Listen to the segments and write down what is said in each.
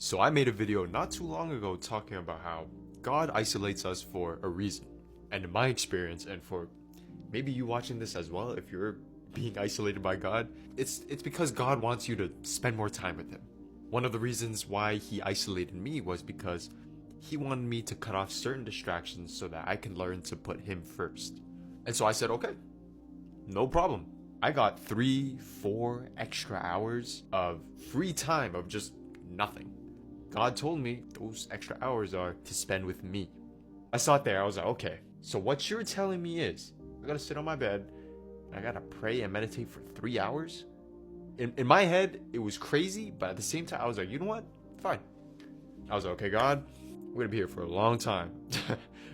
So I made a video not too long ago talking about how God isolates us for a reason. And in my experience, and for maybe you watching this as well, if you're being isolated by God, it's because God wants you to spend more time with him. One of the reasons why he isolated me was because he wanted me to cut off certain distractions so that I can learn to put him first. And so I said, okay, no problem. I got 3-4 extra hours of free time of just nothing. God told me those extra hours are to spend with me. I sat there, I was like, okay, so what you're telling me is I gotta sit on my bed and I gotta pray and meditate for 3 hours? In my head, it was crazy, but at the same time, I was like, you know what? Fine. I was like, okay, God, we're gonna be here for a long time.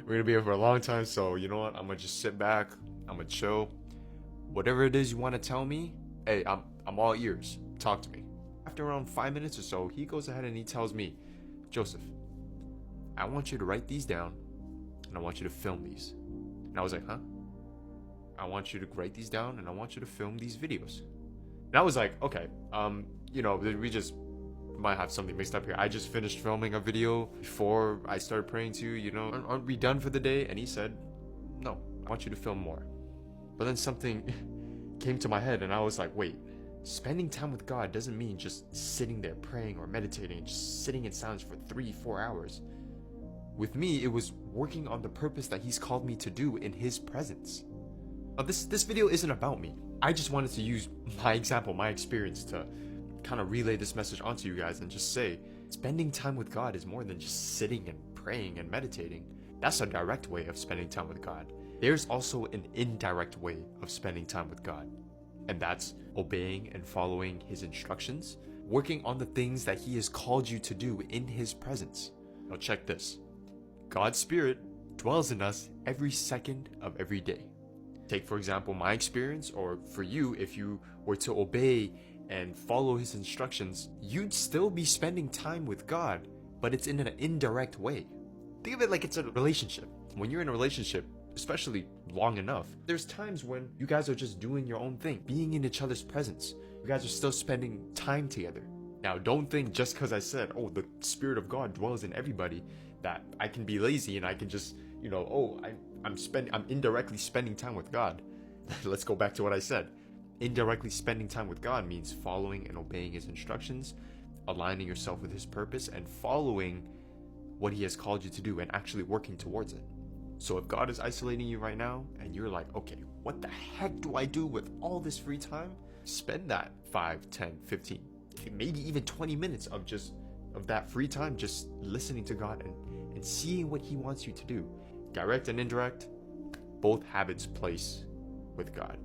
We're gonna be here for a long time, so you know what? I'm gonna just sit back, I'm gonna chill. Whatever it is you wanna tell me, hey, I'm all ears. Talk to me. After around 5 minutes or so, he goes ahead and he tells me, Joseph, I want you to write these down and I want you to film these. And I was like, huh? I want you to write these down and I want you to film these videos. And I was like, okay, we just might have something mixed up here. I just finished filming a video before I started praying to you, aren't we done for the day? And he said, no, I want you to film more. But then something came to my head and I was like, wait, spending time with God doesn't mean just sitting there praying or meditating, just sitting in silence for 3-4 hours. With me, it was working on the purpose that he's called me to do in his presence. Now, this video isn't about me. I just wanted to use my example, my experience to kind of relay this message onto you guys and just say, spending time with God is more than just sitting and praying and meditating. That's a direct way of spending time with God. There's also an indirect way of spending time with God. And that's obeying and following his instructions, working on the things that he has called you to do in his presence. Now check this. God's Spirit dwells in us every second of every day. Take, for example, my experience, or for you, if you were to obey and follow his instructions, you'd still be spending time with God, but it's in an indirect way. Think of it like it's a relationship. When you're in a relationship, especially long enough, there's times when you guys are just doing your own thing, being in each other's presence. You guys are still spending time together. Now, don't think just because I said, oh, the Spirit of God dwells in everybody, that I can be lazy and I can just, I'm indirectly spending time with God. Let's go back to what I said. Indirectly spending time with God means following and obeying his instructions, aligning yourself with his purpose, and following what he has called you to do and actually working towards it. So if God is isolating you right now and you're like, okay, what the heck do I do with all this free time? Spend that 5, 10, 15, maybe even 20 minutes of that free time just listening to God and seeing what he wants you to do. Direct and indirect, both have its place with God.